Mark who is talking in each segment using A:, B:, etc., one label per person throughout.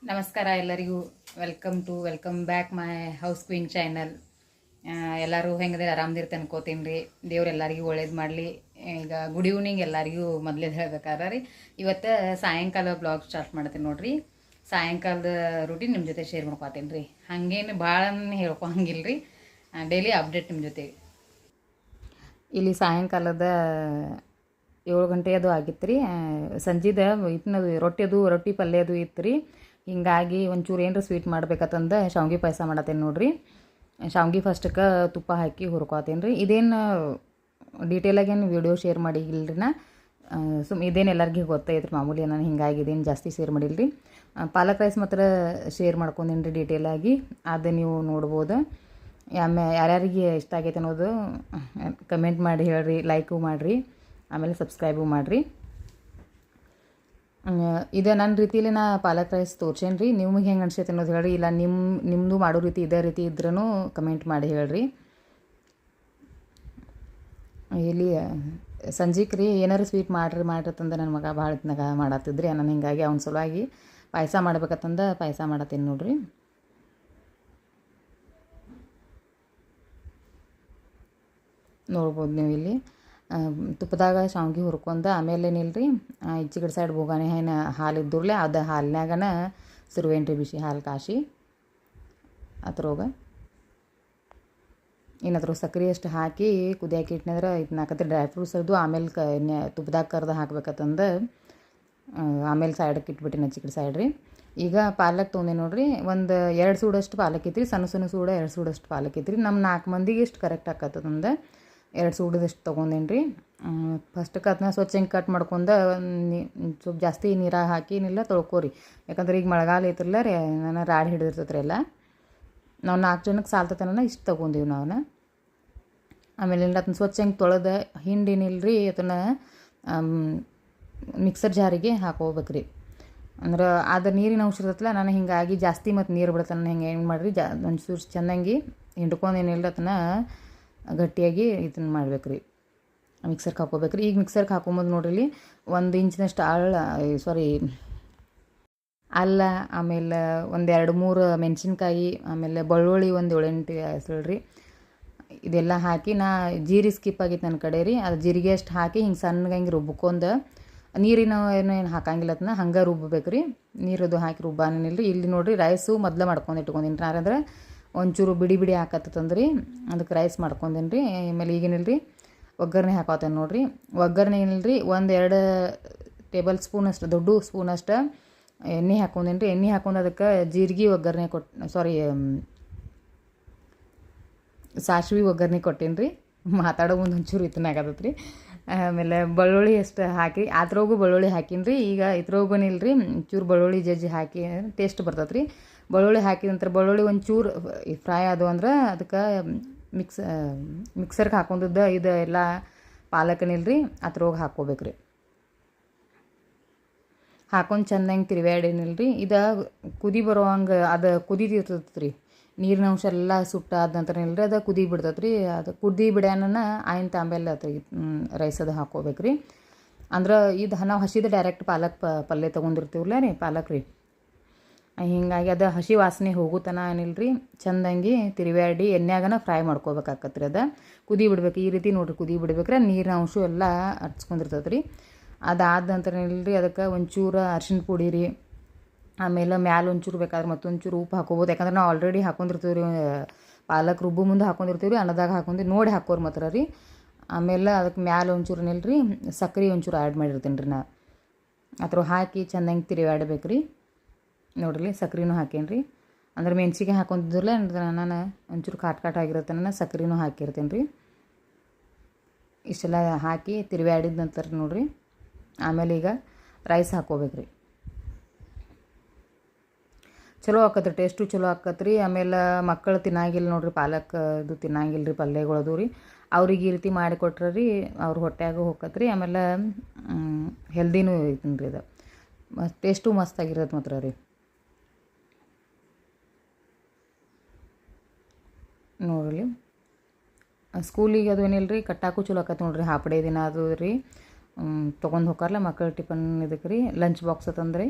A: ನಮಸ್ಕಾರ ಎಲ್ಲರಿಗೂ. Welcome back my house queen channel. ಎಲ್ಲರೂ ಹೆಂಗದ್ರೆ ಆರಾಮದಿರ್ತ ಅನ್ಕೋತೀನಿ ರೀ. ದೇವ್ರು ಎಲ್ಲರಿಗೂ ಒಳ್ಳೇದು ಮಾಡಲಿ. ಈಗ ಗುಡ್ ಈವ್ನಿಂಗ್ ಎಲ್ಲರಿಗೂ ಮೊದಲೇ ಹೇಳ್ಬೇಕಾದ್ರೆ ರೀ. ಇವತ್ತು ಸಾಯಂಕಾಲ ಬ್ಲಾಗ್ ಸ್ಟಾರ್ಟ್ ಮಾಡ್ತೀನಿ ನೋಡ್ರಿ. ಸಾಯಂಕಾಲದ ರೂಟೀನ್ ನಿಮ್ಮ ಜೊತೆ ಶೇರ್ ಮಾಡ್ಕೊತೀನಿ ರೀ. ಹಾಗೇನು ಭಾಳ ಹೇಳ್ಕೊಳಂಗಿಲ್ಲ ರೀ. ಡೈಲಿ ಅಪ್ಡೇಟ್ ನಿಮ್ಮ ಜೊತೆ. ಇಲ್ಲಿ ಸಾಯಂಕಾಲದ 7 ಗಂಟೆ ಅದು ಆಗಿತ್ತು ರೀ. ಸಂಜೆದ ಹಿಟ್ಟಿನದು ರೊಟ್ಟಿ ಪಲ್ಯ ಅದು ಇತ್ತು ರೀ. ಹಿಂಗಾಗಿ ಒಂಚೂರು ಏನರ ಸ್ವೀಟ್ ಮಾಡ್ಬೇಕಂತಂದು ಶಾವ್ಗೆ ಪಾಯಸ ಮಾಡತ್ತೇನೆ ನೋಡಿರಿ. ಶಾವ್ಗೆ ಫಸ್ಟಕ್ಕೆ ತುಪ್ಪ ಹಾಕಿ ಹುರ್ಕೊತೀನಿ ರೀ. ಇದೇನು ಡೀಟೇಲಾಗೇನು ವಿಡಿಯೋ ಶೇರ್ ಮಾಡಿಲ್ಲ ರೀ. ಇದೇನು ಎಲ್ಲರಿಗೂ ಗೊತ್ತೈತ್ರಿ, ಮಾಮೂಲಿ ನಾನು ಹಿಂಗಾಗಿ ಇದೇನು ಜಾಸ್ತಿ ಶೇರ್ ಮಾಡಿಲ್ಲ ರೀ. ಪಾಲಕ್ ರೈಸ್ ಮಾತ್ರ ಶೇರ್ ಮಾಡ್ಕೊಂಡೀನಿ ರೀ ಡೀಟೇಲಾಗಿ. ಅದು ನೀವು ನೋಡ್ಬೋದು. ಯಾರ್ಯಾರಿಗೆ ಇಷ್ಟ ಆಗೈತೆ ಅನ್ನೋದು ಕಮೆಂಟ್ ಮಾಡಿ ಹೇಳ್ರಿ, ಲೈಕು ಮಾಡಿರಿ, ಆಮೇಲೆ ಸಬ್ಸ್ಕ್ರೈಬು ಮಾಡಿರಿ. ಇದು ನನ್ನ ರೀತಿಯಲ್ಲಿ ನಾ ಪಾಲಕ್ ರೈಸ್ ತೋರ್ಸೇನಿ ರೀ. ನಿಮ್ಗೆ ಹೆಂಗೆ ಅನ್ಸೈತೆ ಅನ್ನೋದು ಹೇಳ್ರಿ. ಇಲ್ಲ ನಿಮ್ಮದು ಮಾಡೋ ರೀತಿ ಇದೇ ರೀತಿ ಇದ್ರೂ ಕಮೆಂಟ್ ಮಾಡಿ ಹೇಳ್ರಿ. ಇಲ್ಲಿ ಸಂಜೆಗೆ ರೀ ಏನಾರು ಸ್ವೀಟ್ ಮಾಡಿರತ್ತಂದು ನನ್ನ ಮಗ ಭಾಳ ಇದ್ನಾಗ ಮಾಡತ್ತಿದ್ರಿ. ನಾನು ಹಿಂಗಾಗಿ ಅವ್ನ ಸಲುವಾಗಿ ಪಾಯಸ ಮಾಡ್ಬೇಕತ್ತಂದು ಪಾಯಸ ಮಾಡತ್ತೀನಿ ನೋಡ್ರಿ. ನೋಡ್ಬೋದು ನೀವು ಇಲ್ಲಿ ತುಪ್ಪದಾಗ ಶಾವ್ಗೆ ಹುರ್ಕೊಂಡು ಆಮೇಲೆ ಏನಿಲ್ರಿ ಈಚೆಗಡೆ ಸೈಡ್ ಬೋಗಾಣಿ ಹಾಲು ಇದ್ದೂರ್ಲೆ ಅದು ಹಾಲಿನಾಗನ ಸುರುವೇನ್ರಿ ಬಿಸಿ ಹಾಲು ಕಾಶಿ ಅದ್ರೊಳಗೆ ಏನಾದ್ರು ಸಕ್ಕರೆ ಅಷ್ಟು ಹಾಕಿ ಕುದಿಯಾಕಿ ಇಟ್ನಂದ್ರೆ ಇದನ್ನ ಹಾಕತ್ತೆ ಡ್ರೈ ಫ್ರೂಟ್ಸ್ ಅದು ಆಮೇಲೆ ತುಪ್ಪದಾಗ ಕರ್ದು ಹಾಕ್ಬೇಕತ್ತಂದು ಆಮೇಲೆ ಸೈಡಕ್ಕೆ ಇಟ್ಬಿಟ್ಟಿನ ಚಿಕ್ಕಡಿ ಸೈಡ್ ರೀ. ಈಗ ಪಾಲಕ್ ತೊಗೊಂಡೆ ನೋಡಿರಿ. ಒಂದು 2 ಸೂಡಷ್ಟು ಪಾಲಕ್ ಐತ್ರಿ. ಸಣ್ಣ ಸೂಡ 2 ಸೂಡಷ್ಟು ಪಾಲಕ್ ಐತ್ರಿ. ನಮ್ಮ 4 ಮಂದಿಗೆ ಇಷ್ಟು ಕರೆಕ್ಟ್ ಆಕತ್ತದಂದು 2 ಸೂಡದಷ್ಟು ತೊಗೊಂಡೇನಿ ರೀ. ಫಸ್ಟಕ್ಕೆ ಅದನ್ನ ಸ್ವಚ್ಛ ಹಿಂಗೆ ಕಟ್ ಮಾಡ್ಕೊಂಡು ಸ್ವಲ್ಪ ಜಾಸ್ತಿ ನೀರಾಗ ಹಾಕಿ ಏನಿಲ್ಲ ತೊಳ್ಕೊರಿ. ಯಾಕಂದ್ರೆ ಈಗ ಮಳೆಗಾಲ ಐತ್ರಲ್ಲ ರೀ, ನಾನು ರಾಡಿ ಹಿಡಿದಿರ್ತೈತ್ರಿ ಎಲ್ಲ. ನಾವು 4 ಜನಕ್ಕೆ ಸಾಲ್ತತನ ಇಷ್ಟು ತೊಗೊಂಡೀವಿ ನಾವು. ಆಮೇಲೆ ಅದನ್ನ ಸ್ವಚ್ಛ ಹಿಂಗೆ ತೊಳೆದ ಹಿಂಡೇನಿಲ್ಲ ರೀ, ಅದನ್ನು ಮಿಕ್ಸರ್ ಜಾರಿಗೆ ಹಾಕೋಬೇಕು ರೀ. ಅಂದ್ರೆ ಅದು ನೀರಿನ ಅಂಶ ಇರ್ತೈತಲ್ಲ, ನಾನು ಹಿಂಗಾಗಿ ಜಾಸ್ತಿ ಮತ್ತು ನೀರು ಬಿಡ್ತಾನೆ ಹಿಂಗೆ ಏನು ಮಾಡಿರಿ ಒಂಚೂರು ಚೆನ್ನಾಗಿ ಹಿಂಡ್ಕೊಂಡು ಏನಿಲ್ಲ ಅದನ್ನ ಗಟ್ಟಿಯಾಗಿ ಇದನ್ನು ಮಾಡ್ಬೇಕು ರೀ, ಮಿಕ್ಸರ್ಗೆ ಹಾಕೋಬೇಕು ರೀ. ಈಗ ಮಿಕ್ಸರ್ಗೆ ಹಾಕೊಂಬೋದು ನೋಡ್ರಿ. 1 ಇಂಚಿನಷ್ಟು ಅಲ್ಲ, ಆಮೇಲೆ 1-2-3 ಮೆಣಸಿನ್ಕಾಯಿ, ಆಮೇಲೆ ಬೆಳ್ಳುಳ್ಳಿ 7-8 ಹೆಸರು. ಇದೆಲ್ಲ ಹಾಕಿ ಜೀರಿಗೆ ಸ್ಕಿಪ್ ಆಗಿತ್ತು ನನ್ನ ಕಡೆ ರೀ. ಅದು ಜೀರಿಗೆ ಅಷ್ಟು ಹಾಕಿ ಹಿಂಗೆ ಸಣ್ಣಗೆ ಹಿಂಗೆ ರುಬ್ಕೊಂಡು ನೀರಿನ ಏನು ಹಾಕಂಗಿಲ್ಲ ಅದನ್ನ ಹಂಗೆ ರುಬ್ಬಬೇಕು ರೀ. ನೀರದು ಹಾಕಿ ರುಬ್ಬಾನಿಲ್ಲ ರೀ. ಇಲ್ಲಿ ನೋಡಿರಿ ರೈಸು ಮೊದಲೇ ಮಾಡ್ಕೊಂಡು ಇಟ್ಕೊಂಡಿನಿ. ಯಾರಂದ್ರೆ ಒಂಚೂರು ಬಿಡಿ ಹಾಕತ್ತಂದ್ರಿ ಅದಕ್ಕೆ ರೈಸ್ ಮಾಡ್ಕೊಂಡೇನಿ ರೀ. ಆಮೇಲೆ ಈಗೇನಿಲ್ಲ ರೀ ಒಗ್ಗರಣೆ ಹಾಕೋತೇನೆ ನೋಡಿರಿ. ಒಗ್ಗರಣೆ ಏನಿಲ್ಲ ರೀ 1-2 ಟೇಬಲ್ ಸ್ಪೂನಷ್ಟು ದೊಡ್ಡ ಸ್ಪೂನಷ್ಟು ಎಣ್ಣೆ ಹಾಕೊಂಡೇನಿ ರೀ. ಎಣ್ಣೆ ಹಾಕೊಂಡು ಅದಕ್ಕೆ ಜೀರಿಗೆ ಒಗ್ಗರಣೆ ಸಾಸಿವೆ ಒಗ್ಗರಣೆ ಕೊಟ್ಟೇನಿ ರೀ. ಮಾತಾಡೋ ಮುಂದೆ ಒಂಚೂರು ಆಗತ್ತೈತೆ ರೀ. ಆಮೇಲೆ ಬೆಳ್ಳುಳ್ಳಿ ಅಷ್ಟು ಹಾಕಿ ಅದ್ರಾಗೂ ಬೆಳ್ಳುಳ್ಳಿ ಹಾಕೀನಿ ರೀ. ಈಗ ಇದ್ರಾಗೂನಿಲ್ಲ ರೀ ಚೂರು ಬೆಳ್ಳುಳ್ಳಿ ಜಜ್ಜಿ ಹಾಕಿ ಟೇಸ್ಟ್ ಬರ್ತೈತೆ ರೀ. ಬೆಳ್ಳುಳ್ಳಿ ಹಾಕಿದ ನಂತರ ಬೆಳ್ಳುಳ್ಳಿ ಒಂಚೂರು ಫ್ರೈ ಆದವು ಅಂದ್ರೆ ಅದಕ್ಕೆ ಮಿಕ್ಸರ್ಗೆ ಹಾಕೊಂಡಿದ್ದ ಇದು ಎಲ್ಲ ಪಾಲಕನಿಲ್ಲ ರೀ ಅದ್ರೊಳಗೆ ಹಾಕ್ಕೋಬೇಕು ರೀ. ಹಾಕೊಂಡು ಚೆಂದಂಗೆ ತಿರುವಾಡೇನಿಲ್ಲ ರೀ. ಇದು ಕುದಿ ಬರೋ ಹಂಗೆ ಅದು ಕುದಿದಿರ್ತೈತೆ ರೀ. ನೀರಿನ ಅಂಶ ಎಲ್ಲ ಸುಟ್ಟಾದ ನಂತರ ಇಲ್ಲರಿ ಅದು ಕುದಿ ಬಿಡ್ತೈತೆ ರೀ. ಅದು ಕುದಿ ಬಿಡ್ಯಾನ ಆಯ್ತು ಆಮೇಲೆ ಅದು ರೈಸ್ ಅದು ಹಾಕ್ಕೋಬೇಕು ರೀ. ಅಂದ್ರೆ ಇದು ನಾವು ಹಸಿದ ಡೈರೆಕ್ಟ್ ಪಲ್ಯ ತೊಗೊಂಡಿರ್ತೀವಲ್ಲ ರೀ ಪಾಲಕ್ ರೀ. ಹೀಗಾಗಿ ಅದು ಹಸಿ ವಾಸನೆ ಹೋಗುತ್ತಾನ ಏನಿಲ್ಲ ರೀ ಚೆಂದಂಗೆ ತಿರುವಾಡಿ ಎಣ್ಣೆಯಾಗನ ಫ್ರೈ ಮಾಡ್ಕೋಬೇಕಾಕತ್ರಿ. ಅದು ಕುದಿ ಬಿಡ್ಬೇಕು ಈ ರೀತಿ ನೋಡಿರಿ. ಕುದಿ ಬಿಡ್ಬೇಕ್ರೆ ನೀರಿನ ಅಂಶ ಎಲ್ಲ ಹಚ್ಕೊಂಡಿರ್ತೈತೆ ರೀ. ಅದಾದ ನಂತರ ಏನಿಲ್ಲ ರೀ ಅದಕ್ಕೆ ಒಂಚೂರು ಅರ್ಶಿಣ ಪುಡಿ ರೀ, ಆಮೇಲೆ ಮ್ಯಾಲೆ ಒಂಚೂರು ಬೇಕಾದ್ರೆ ಮತ್ತೊಂಚೂರು ಉಪ್ಪು ಹಾಕೋಬೋದು. ಯಾಕಂದ್ರೆ ನಾವು ಆಲ್ರೆಡಿ ಹಾಕೊಂಡಿರ್ತೀವಿ ರೀ ಪಾಲಕ್ ರುಬ್ಬು ಮುಂದೆ ಹಾಕೊಂಡಿರ್ತೀವಿ ರೀ. ಅನ್ನದಾಗ ಹಾಕೊಂಡು ನೋಡಿ ಹಾಕೋರು ಮಾತ್ರ ರೀ. ಆಮೇಲೆ ಅದಕ್ಕೆ ಮ್ಯಾಲೆ ಒಂಚೂರು ಏನಿಲ್ಲ ರೀ ಸಕ್ಕರೆ ಒಂಚೂರು ಆ್ಯಡ್ ಮಾಡಿರ್ತೀನಿ ರೀ. ಅದ್ರ ಹಾಕಿ ಚೆಂದಂಗೆ ತಿರುವಾಡ್ಬೇಕು ರೀ. ನೋಡ್ರಿ ಸಕ್ರೆನೂ ಹಾಕೇನಿ ರೀ. ಅಂದ್ರೆ ಮೆಣಸಿಗೆ ಹಾಕೊಂಡಿದ್ರಲ್ಲ ನಾನು ಒಂಚೂರು ಕಾಟ್ ಆಗಿರುತ್ತೆ ನಾನು ಸಕ್ರೆನೂ ಹಾಕಿರ್ತೀನಿ ರೀ. ಇಷ್ಟೆಲ್ಲ ಹಾಕಿ ತಿರುವಾಡಿದ ನಂತರ ನೋಡಿರಿ ಆಮೇಲೆ ಈಗ ರೈಸ್ ಹಾಕ್ಕೋಬೇಕು ರೀ. ಚಲೋ ಆಕತ್ರಿ, ಟೇಸ್ಟು ಚಲೋ ಆಕತ್ರಿ. ಆಮೇಲೆ ಮಕ್ಕಳು ತಿನ್ನಂಗಿಲ್ಲ ನೋಡಿರಿ ಪಾಲಕ್ ಇದು ತಿನ್ನಂಗಿಲ್ಲ ರೀ ಪಲ್ಯಗಳದು ರೀ. ಅವ್ರಿಗೆ ಈ ರೀತಿ ಮಾಡಿಕೊಟ್ರೆ ರೀ ಅವ್ರ ಹೊಟ್ಟೆಯಾಗೂ ಹೋಗತ್ರಿ. ಆಮೇಲೆ ಹೆಲ್ದಿನೂ ಐತನ್ ರೀ. ಅದು ಟೇಸ್ಟು ಮಸ್ತಾಗಿರೋದು ಮಾತ್ರ ರೀ. ನೋಡ್ರಿ ಸ್ಕೂಲಿಗೆ ಅದು ಏನಿಲ್ಲ ರೀ ಕಟ್ಟಾಕು ಚಲೋ ಆಕತ್ತೆ ನೋಡಿರಿ. ಹಾಫ್ ದಿನ ಅದು ರೀ ತೊಗೊಂಡು ಹೋಗಾರಲ್ಲ ಮಕ್ಕಳು ಟಿಫನ್ ಇದಕ್ಕೆ ರೀ ಲಂಚ್ ಬಾಕ್ಸ್ ತಂದ್ರಿ.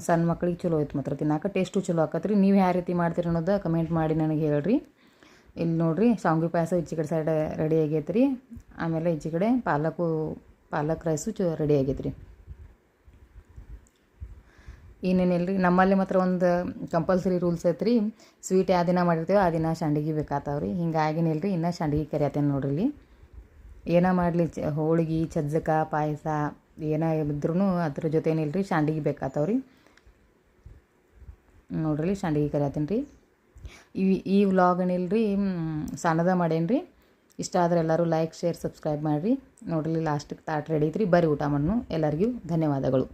A: ಸಣ್ಣ ಮಕ್ಳಿಗೆ ಚಲೋ ಐತೆ ಮಾತ್ರ ತಿನ್ನಾಕ ಟೇಸ್ಟು ಚಲೋ ಆಕತ್ರಿ. ನೀವು ಯಾವ ರೀತಿ ಮಾಡ್ತೀರಿ ಅನ್ನೋದು ಕಮೆಂಟ್ ಮಾಡಿ ನನಗೆ ಹೇಳ್ರಿ. ಇಲ್ಲಿ ನೋಡಿರಿ ಶಾವ್ಗೆ ಪಾಯಸ ಈಚೆ ಕಡೆ ಸೈಡ್ ರೆಡಿ ಆಗೈತೆ ರೀ. ಆಮೇಲೆ ಈಚೆ ಕಡೆ ಪಾಲಕ್ ರೈಸು ರೆಡಿ ಆಗೈತೆ ರೀ. ಏನೇನಿಲ್ಲ ರೀ, ನಮ್ಮಲ್ಲಿ ಮಾತ್ರ ಒಂದು ಕಂಪಲ್ಸರಿ ರೂಲ್ಸ್ ಐತೆ ರೀ, ಸ್ವೀಟ್ ಯಾವ ದಿನ ಮಾಡಿರ್ತೀವೋ ಆ ದಿನ ಸಂಡಿಗೆ ಬೇಕಾಗ್ತಾವೆ ರೀ. ಹಿಂಗಾಗಿನಿಲ್ಲ ರೀ, ಇನ್ನೂ ಸಂಡಿಗೆ ಕರಿಯತ್ತೇನೆ ನೋಡ್ರಿ. ಇಲ್ಲಿ ಏನೋ ಮಾಡಲಿ ಹೋಳಿಗೆ, ಚಜ್ಜಕ, ಪಾಯಸ ಏನೋ ಇದ್ರೂ ಅದ್ರ ಜೊತೆ ಏನಿಲ್ಲ ರೀ, ಸಂಡಿಗೆ ಬೇಕಾಗ್ತಾವೆ ರೀ. ನೋಡ್ರಿ ಸಂಡಿಗೆ ಕರಿಯತ್ತೀನಿ ರೀ. ಈ ವ್ಲಾಗ್ ಏನಿಲ್ಲ ರೀ, ಸಣ್ಣದ ಮಾಡೇನಿ ರೀ. ಇಷ್ಟ ಆದ್ರೆ ಎಲ್ಲರೂ ಲೈಕ್, ಶೇರ್, ಸಬ್ಸ್ಕ್ರೈಬ್ ಮಾಡಿರಿ. ನೋಡ್ರಿ ಲಾಸ್ಟಿಗೆ ತಾಟ್ ರೆಡಿ ಐತ್ರಿ. ಬರ್ರಿ ಊಟ ಮಾಡೋಣ. ಎಲ್ಲರಿಗೂ ಧನ್ಯವಾದಗಳು.